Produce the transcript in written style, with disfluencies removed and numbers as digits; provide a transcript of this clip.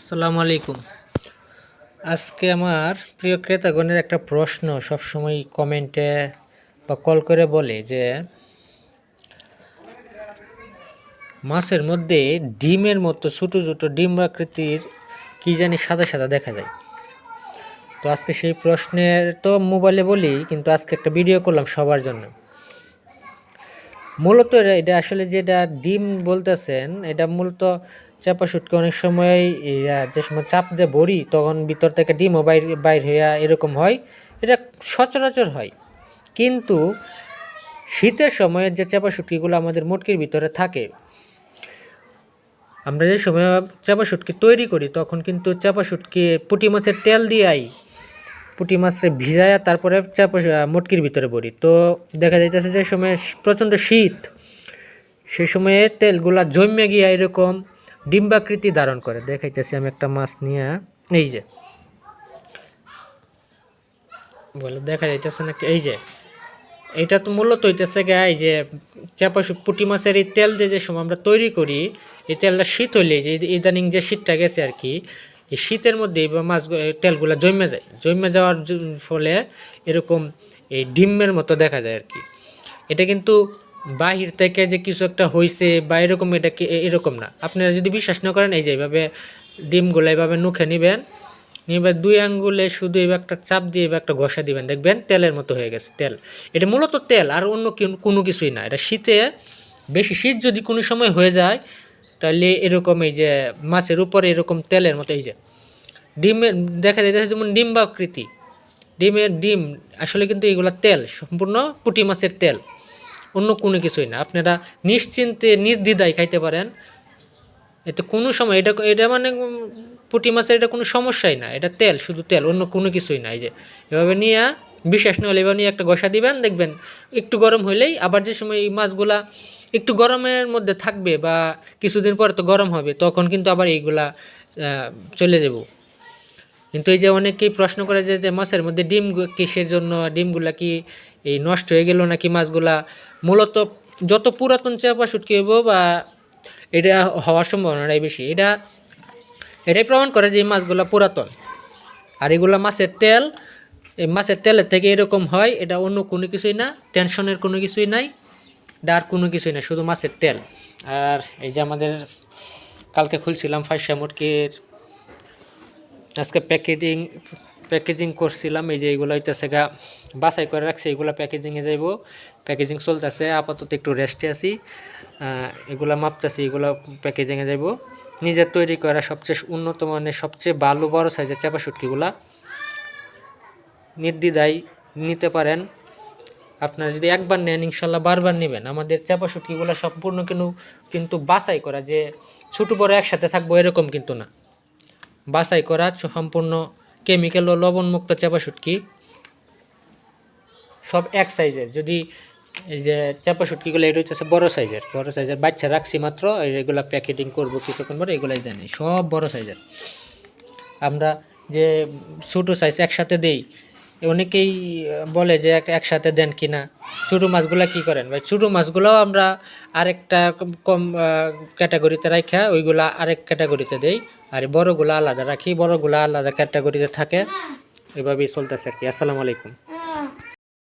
আসসালামু আলাইকুম। আজকে আমার প্রিয় ক্রেতাগণের একটা প্রশ্ন সবসময় কমেন্টে বা কল করে বলে যে মাছের মধ্যে ডিমের মতো ছোটো ছোটো ডিম আকৃতির কী জানি সাদা সাদা দেখা যায়। তো আজকে সেই প্রশ্নের তো মোবাইলে বলি, কিন্তু আজকে একটা ভিডিও করলাম সবার জন্য। মূলত এটা আসলে যেটা ডিম বলতেছেন, এটা মূলত চাপা শুটকি অনেক সময় যে সময় চাপ দিয়ে ভরি তখন ভিতর থেকে ডিমও বাইর হইয়া এরকম হয়। এটা সচরাচর হয়, কিন্তু শীতের সময়ের যে চাপা শুটকিগুলো আমাদের মুটকির ভিতরে থাকে, আমরা যে সময় চাপা শুটকি তৈরি করি তখন কিন্তু চাপা শুটকি পুঁটি মাছের তেল দিয়াই পুঁটি মাছরে ভিজায়া তারপরে মুটকির ভিতরে ভরি। তো দেখা যাইতেছে যে সময় প্রচণ্ড শীত, সেই সময়ে তেলগুলা জমে গিয়া এরকম ডিম্বাকৃতি ধারণ করে। দেখাইতেছি আমি একটা মাছ নিয়ে, এই যে বলে দেখা যাইতেছে নাকি, এই যে এইটা তো মূলত হইতেছে গা এই যে পুঁটি মাছের এই তেল যে সময় আমরা তৈরি করি, এই তেলটা শীত হইলে যে ইদানিং যে শীতটা গেছে আর কি, এই শীতের মধ্যে মাছ তেলগুলা জমে যায়, জমে যাওয়ার ফলে এরকম এই ডিমের মতো দেখা যায় আর কি। এটা কিন্তু বাহির থেকে যে কিছু একটা হয়েছে বা এরকম, এটা এরকম না। আপনারা যদি বিশ্বাস না করেন, এই যে এইভাবে ডিমগুলো এইভাবে নুখে নেবেন, এবার দুই আঙ্গুলে শুধু এবার একটা চাপ দিয়ে এবার একটা ঘষা দিবেন, দেখবেন তেলের মতো হয়ে গেছে তেল। এটা মূলত তেল, আর অন্য কোনো কিছুই না। এটা শীতে, বেশি শীত যদি কোনো সময় হয়ে যায় তাহলে এরকম এই যে মাছের উপরে এরকম তেলের মতো এই যে ডিমের দেখা যাইতেছে যেমন ডিম্বাকৃতি, ডিম আসলে কিন্তু এগুলো তেল, সম্পূর্ণ পুঁটি মাছের তেল, অন্য কোনো কিছুই না। আপনারা নিশ্চিন্তে নির্দ্বিধায় খাইতে পারেন, এতে কোনো সময় এটা এটা মানে পুঁটি মাছের এটা কোনো সমস্যাই না। এটা তেল, শুধু তেল, অন্য কোনো কিছুই না। এই যে এভাবে নিয়ে বিশ্বাস না হলে এবার নিয়ে একটা ঘষা দিবেন, দেখবেন একটু গরম হইলেই, আবার যে সময় এই মাছগুলা একটু গরমের মধ্যে থাকবে বা কিছুদিন পরে তো গরম হবে, তখন কিন্তু আবার এইগুলা চলে যাব। কিন্তু এই যে অনেকেই প্রশ্ন করে যে মাছের মধ্যে ডিম কিসের জন্য, ডিমগুলা কি এই নষ্ট হয়ে গেল নাকি মাছগুলা, মূলত যত পুরাতন চাপা শুটকি হইব বা এটা হওয়ার সম্ভাবনাটাই বেশি। এটাই প্রমাণ করে যে এই মাছগুলা পুরাতন। আর এগুলা মাছের তেল, এই মাছের তেলের থেকে এরকম হয়, এটা অন্য কোনো কিছুই না, টেনশনের কোনো কিছুই নাই, ডার কোনো কিছুই না, শুধু মাছের তেল। আর এই যে আমাদের কালকে খুলছিলাম ফাঁসা মুরগির, আজকে প্যাকেজিং করছিলাম। এই যে এইগুলো হইতেছে গা বাছাই করে রাখছি, এগুলো প্যাকেজিংয়ে যাইব, প্যাকেজিং চলতেছে, আপাতত একটু রেস্টে আছি। এগুলা মাপতেছি, এগুলো প্যাকেজিংয়ে যাইব। নিজের তৈরি করা সবচেয়ে উন্নত মানের সবচেয়ে ভালো বড় সাইজের চাপা শুটকিগুলা নির্দ্বিধায় নিতে পারেন। আপনারা যদি একবার নেন ইনশাল্লাহ বারবার নেবেন। আমাদের চাপা শুটকিগুলো সম্পূর্ণ কিন্তু বাছাই করা, যে ছোটো বড় একসাথে থাকবো এরকম কিন্তু না, বাছাই করা সম্পূর্ণ কেমিক্যাল ও লবণমুক্ত চাপা শুটকি, সব এক সাইজের। যদি এই যে চাপা শুটকিগুলো এটা হচ্ছে বড় সাইজের বাচ্চা রাখছি মাত্র, এগুলো প্যাকেটিং করবো কিছুক্ষণ পরে, এগুলাই জানি সব বড় সাইজের। আমরা যে ছোটো সাইজ একসাথে দেই, অনেকেই বলে যে একসাথে দেন কি না। ছোটো মাছগুলা কি করেন ভাই, ছোটো মাছগুলাও আমরা আরেকটা কম ক্যাটাগরিতে রাখা, ওইগুলা আরেক ক্যাটাগরিতে দেই, আর বড়গুলা আলাদা রাখি, বড়গুলা আলাদা ক্যাটাগরিতে থাকে। এভাবেই চলতেছে আর কি। আসসালামু আলাইকুম।